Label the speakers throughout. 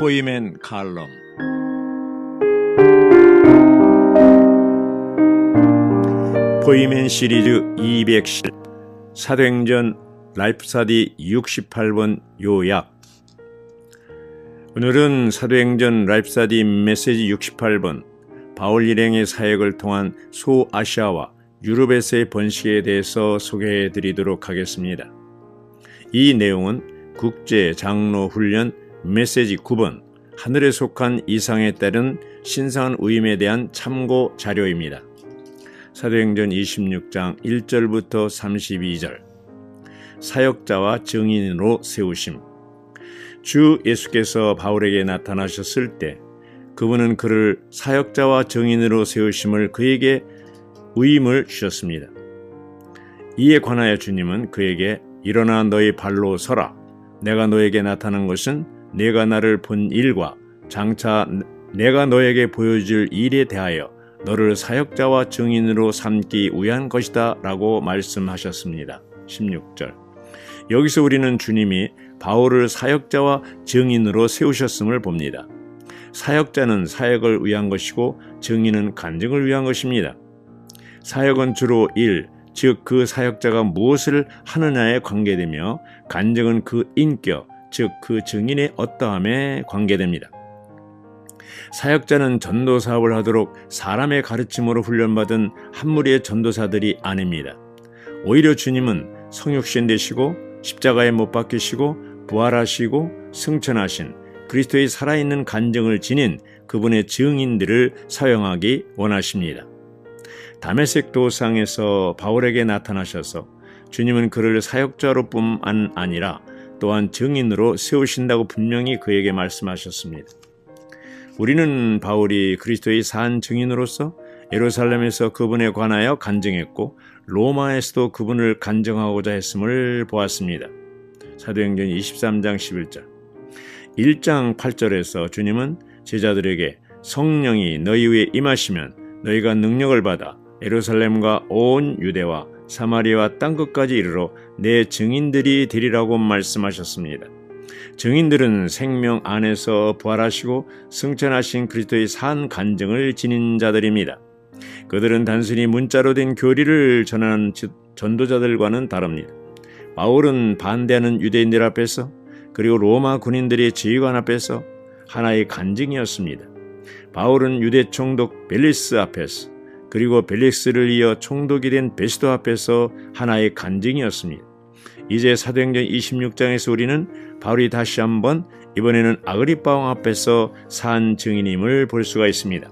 Speaker 1: 포이맨 칼럼. 포이맨 시리즈 210 사도행전 라이프사디 68번 요약. 오늘은 사도행전 라이프사디 메시지 68번 바울 일행의 사역을 통한 소아시아와 유럽에서의 번식에 대해서 소개해 드리도록 하겠습니다. 이 내용은 국제 장로 훈련 메시지 9번 하늘에 속한 이상에 따른 신성한 위임에 대한 참고 자료입니다. 사도행전 26장 1절부터 32절. 사역자와 증인으로 세우심. 주 예수께서 바울에게 나타나셨을 때 그분은 그를 사역자와 증인으로 세우심을 그에게 위임을 주셨습니다. 이에 관하여 주님은 그에게 일어나 너희 발로 서라. 내가 너에게 나타난 것은 내가 나를 본 일과 장차 내가 너에게 보여줄 일에 대하여 너를 사역자와 증인으로 삼기 위한 것이다 라고 말씀하셨습니다. 16절. 여기서 우리는 주님이 바울을 사역자와 증인으로 세우셨음을 봅니다. 사역자는 사역을 위한 것이고 증인은 간증을 위한 것입니다. 사역은 주로 일, 즉 그 사역자가 무엇을 하느냐에 관계되며 간증은 그 인격, 즉 그 증인의 어떠함에 관계됩니다. 사역자는 전도 사업을 하도록 사람의 가르침으로 훈련받은 한 무리의 전도사들이 아닙니다. 오히려 주님은 성육신 되시고 십자가에 못 박히시고 부활하시고 승천하신 그리스도의 살아있는 간증을 지닌 그분의 증인들을 사용하기 원하십니다. 다메섹 도상에서 바울에게 나타나셔서 주님은 그를 사역자로뿐만 아니라 또한 증인으로 세우신다고 분명히 그에게 말씀하셨습니다. 우리는 바울이 그리스도의 산 증인으로서 예루살렘에서 그분에 관하여 간증했고 로마에서도 그분을 간증하고자 했음을 보았습니다. 사도행전 23장 11절. 1장 8절에서 주님은 제자들에게 성령이 너희 위에 임하시면 너희가 능력을 받아 예루살렘과 온 유대와 사마리아와 땅끝까지 이르러 내 증인들이 되리라고 말씀하셨습니다. 증인들은 생명 안에서 부활하시고 승천하신 그리스도의 산 간증을 지닌 자들입니다. 그들은 단순히 문자로 된 교리를 전하는 전도자들과는 다릅니다. 바울은 반대하는 유대인들 앞에서 그리고 로마 군인들의 지휘관 앞에서 하나의 간증이었습니다. 바울은 유대 총독 벨리스 앞에서 그리고 벨리스를 이어 총독이 된 베스도 앞에서 하나의 간증이었습니다. 이제 사도행전 26장에서 우리는 바울이 다시 한번 이번에는 아그리빠 왕 앞에서 산 증인임을 볼 수가 있습니다.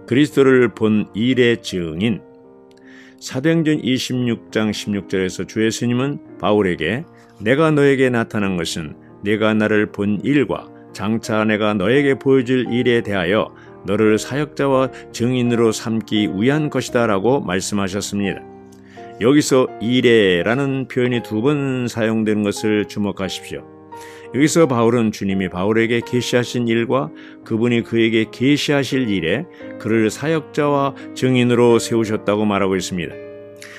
Speaker 1: 그리스도를 본 일의 증인. 사도행전 26장 16절에서 주 예수님은 바울에게 내가 너에게 나타난 것은 내가 나를 본 일과 장차 내가 너에게 보여줄 일에 대하여 너를 사역자와 증인으로 삼기 위한 것이다 라고 말씀하셨습니다. 여기서 일에라는 표현이 2번 사용되는 것을 주목하십시오. 여기서 바울은 주님이 바울에게 계시하신 일과 그분이 그에게 계시하실 일에 그를 사역자와 증인으로 세우셨다고 말하고 있습니다.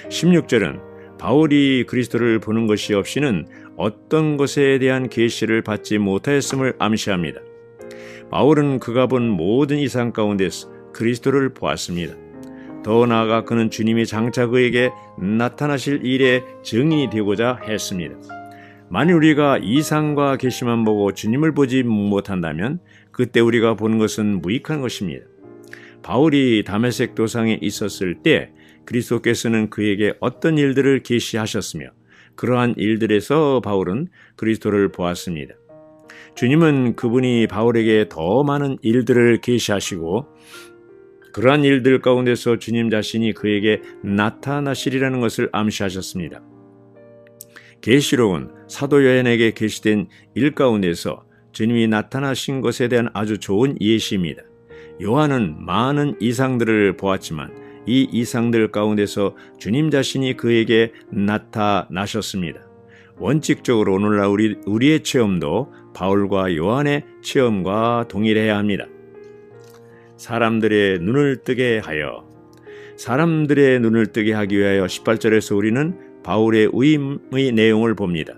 Speaker 1: 16절은 바울이 그리스도를 보는 것이 없이는 어떤 것에 대한 계시를 받지 못하였음을 암시합니다. 바울은 그가 본 모든 이상 가운데서 그리스도를 보았습니다. 더 나아가 그는 주님이 장차 그에게 나타나실 일의 증인이 되고자 했습니다. 만일 우리가 이상과 계시만 보고 주님을 보지 못한다면 그때 우리가 보는 것은 무익한 것입니다. 바울이 다메섹 도상에 있었을 때 그리스도께서는 그에게 어떤 일들을 계시하셨으며 그러한 일들에서 바울은 그리스도를 보았습니다. 주님은 그분이 바울에게 더 많은 일들을 계시하시고 그러한 일들 가운데서 주님 자신이 그에게 나타나시리라는 것을 암시하셨습니다. 계시록은 사도 요한에게 계시된 일 가운데서 주님이 나타나신 것에 대한 아주 좋은 예시입니다. 요한은 많은 이상들을 보았지만 이 이상들 가운데서 주님 자신이 그에게 나타나셨습니다. 원칙적으로 오늘날 우리의 체험도 바울과 요한의 체험과 동일해야 합니다. 사람들의 눈을 뜨게 하기 위하여 18절에서 우리는 바울의 위임의 내용을 봅니다.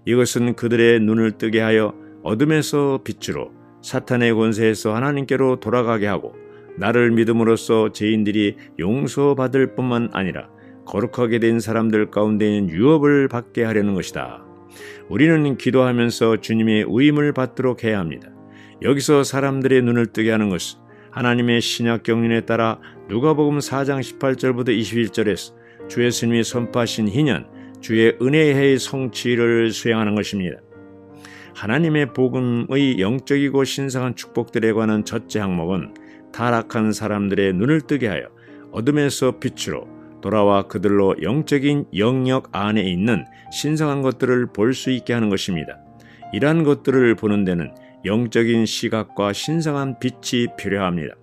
Speaker 1: 이것은 그들의 눈을 뜨게 하여 어둠에서 빛으로 사탄의 권세에서 하나님께로 돌아가게 하고 나를 믿음으로써 죄인들이 용서받을 뿐만 아니라 거룩하게 된 사람들 가운데는 유업을 받게 하려는 것이다. 우리는 기도하면서 주님의 의임을 받도록 해야 합니다. 여기서 사람들의 눈을 뜨게 하는 것은 하나님의 신약 경륜에 따라 누가복음 4장 18절부터 21절에서 주 예수님이 선포하신 희년, 주의 은혜의 해의 성취를 수행하는 것입니다. 하나님의 복음의 영적이고 신성한 축복들에 관한 첫째 항목은 타락한 사람들의 눈을 뜨게 하여 어둠에서 빛으로 돌아와 그들로 영적인 영역 안에 있는 신성한 것들을 볼 수 있게 하는 것입니다. 이러한 것들을 보는 데는 영적인 시각과 신성한 빛이 필요합니다.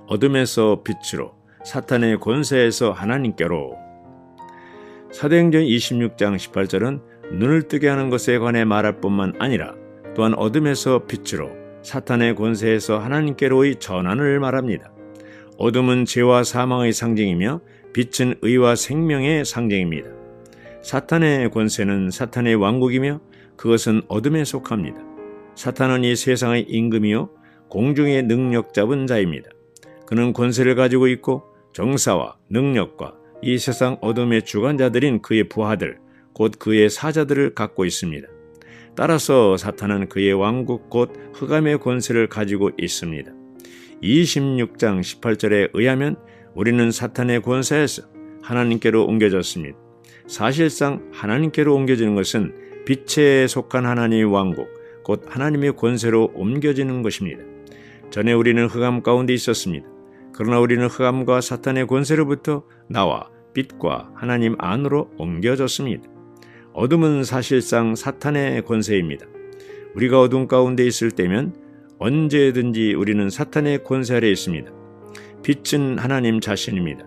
Speaker 1: 어둠에서 빛으로, 사탄의 권세에서 하나님께로. 사도행전 26장 18절은 눈을 뜨게 하는 것에 관해 말할 뿐만 아니라 또한 어둠에서 빛으로, 사탄의 권세에서 하나님께로의 전환을 말합니다. 어둠은 죄와 사망의 상징이며 빛은 의와 생명의 상징입니다. 사탄의 권세는 사탄의 왕국이며 그것은 어둠에 속합니다. 사탄은 이 세상의 임금이요 공중의 능력 잡은 자입니다. 그는 권세를 가지고 있고 정사와 능력과 이 세상 어둠의 주관자들인 그의 부하들, 곧 그의 사자들을 갖고 있습니다. 따라서 사탄은 그의 왕국 곧 흑암의 권세를 가지고 있습니다. 26장 18절에 의하면 우리는 사탄의 권세에서 하나님께로 옮겨졌습니다. 사실상 하나님께로 옮겨지는 것은 빛에 속한 하나님의 왕국, 곧 하나님의 권세로 옮겨지는 것입니다. 전에 우리는 흑암 가운데 있었습니다. 그러나 우리는 흑암과 사탄의 권세로부터 나와 빛과 하나님 안으로 옮겨졌습니다. 어둠은 사실상 사탄의 권세입니다. 우리가 어둠 가운데 있을 때면 언제든지 우리는 사탄의 권세 아래 있습니다. 빛은 하나님 자신입니다.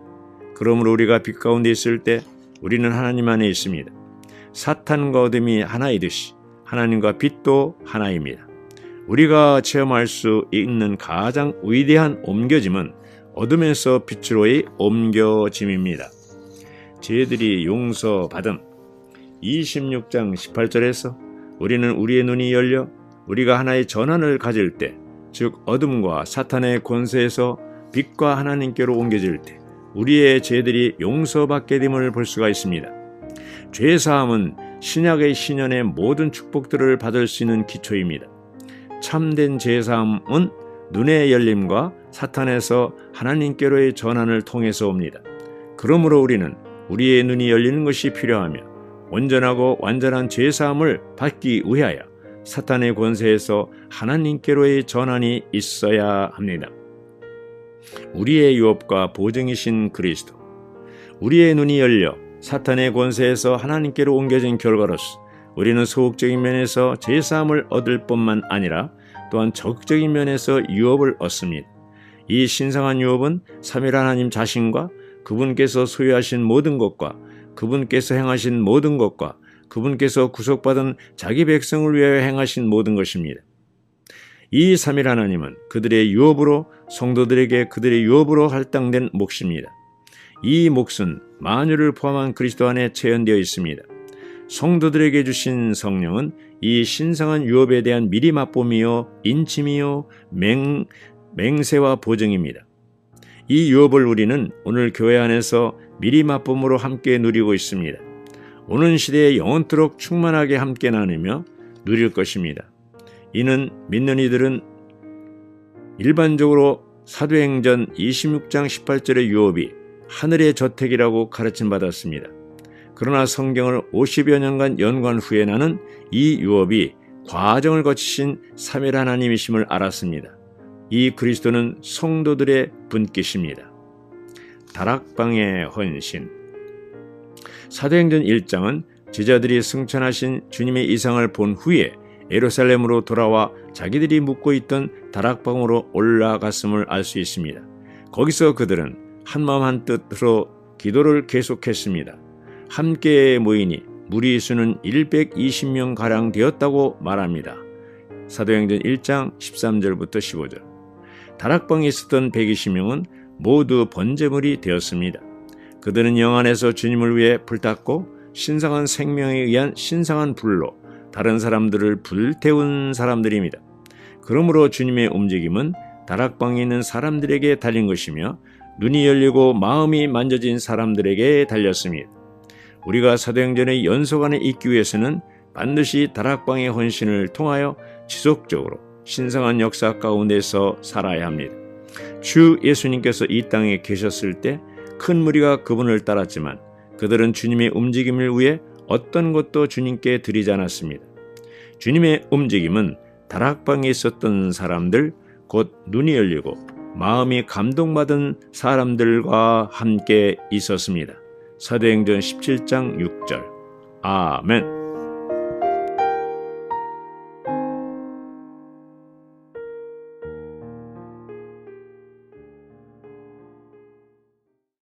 Speaker 1: 그러므로 우리가 빛 가운데 있을 때 우리는 하나님 안에 있습니다. 사탄과 어둠이 하나이듯이 하나님과 빛도 하나입니다. 우리가 체험할 수 있는 가장 위대한 옮겨짐은 어둠에서 빛으로의 옮겨짐입니다. 죄들이 용서받음. 26장 18절에서 우리는 우리의 눈이 열려 우리가 하나의 전환을 가질 때, 즉 어둠과 사탄의 권세에서 빛과 하나님께로 옮겨질 때 우리의 죄들이 용서받게 됨을 볼 수가 있습니다. 죄사함은 신약의 신년의 모든 축복들을 받을 수 있는 기초입니다. 참된 죄사함은 눈의 열림과 사탄에서 하나님께로의 전환을 통해서 옵니다. 그러므로 우리는 우리의 눈이 열리는 것이 필요하며 온전하고 완전한 죄사함을 받기 위하여 사탄의 권세에서 하나님께로의 전환이 있어야 합니다. 우리의 유업과 보증이신 그리스도, 우리의 눈이 열려 사탄의 권세에서 하나님께로 옮겨진 결과로서 우리는 소극적인 면에서 죄사함을 얻을 뿐만 아니라 또한 적극적인 면에서 유업을 얻습니다. 이 신성한 유업은 삼위 하나님 자신과 그분께서 소유하신 모든 것과 그분께서 행하신 모든 것과 그분께서 구속받은 자기 백성을 위하여 행하신 모든 것입니다. 이 삼위 하나님은 그들의 유업으로 성도들에게 그들의 유업으로 할당된 몫입니다. 이 몫은 만유를 포함한 그리스도 안에 체현되어 있습니다. 성도들에게 주신 성령은 이 신성한 유업에 대한 미리 맛봄이요 인침이요 맹세와 보증입니다. 이 유업을 우리는 오늘 교회 안에서 미리 맛봄으로 함께 누리고 있습니다. 오는 시대에 영원토록 충만하게 함께 나누며 누릴 것입니다. 이는 믿는 이들은 일반적으로 사도행전 26장 18절의 유업이 하늘의 저택이라고 가르침 받았습니다. 그러나 성경을 50여 년간 연구한 후에 나는 이 유업이 과정을 거치신 삼위 하나님이심을 알았습니다. 이 그리스도는 성도들의 분깃입니다. 다락방의 헌신. 사도행전 1장은 제자들이 승천하신 주님의 이상을 본 후에 예루살렘으로 돌아와 자기들이 묵고 있던 다락방으로 올라갔음을 알 수 있습니다. 거기서 그들은 한마음 한뜻으로 기도를 계속했습니다. 함께 모이니 무리수는 120명가량 되었다고 말합니다. 사도행전 1장 13절부터 15절. 다락방에 있었던 120명은 모두 번제물이 되었습니다. 그들은 영 안에서 주님을 위해 불탔고 신성한 생명에 의한 신성한 불로 다른 사람들을 불태운 사람들입니다. 그러므로 주님의 움직임은 다락방에 있는 사람들에게 달린 것이며 눈이 열리고 마음이 만져진 사람들에게 달렸습니다. 우리가 사도행전의 연속 안에 있기 위해서는 반드시 다락방의 헌신을 통하여 지속적으로 신성한 역사 가운데서 살아야 합니다. 주 예수님께서 이 땅에 계셨을 때 큰 무리가 그분을 따랐지만 그들은 주님의 움직임을 위해 어떤 것도 주님께 드리지 않았습니다. 주님의 움직임은 다락방에 있었던 사람들, 곧 눈이 열리고 마음이 감동받은 사람들과 함께 있었습니다. 사도행전 17장 6절. 아멘.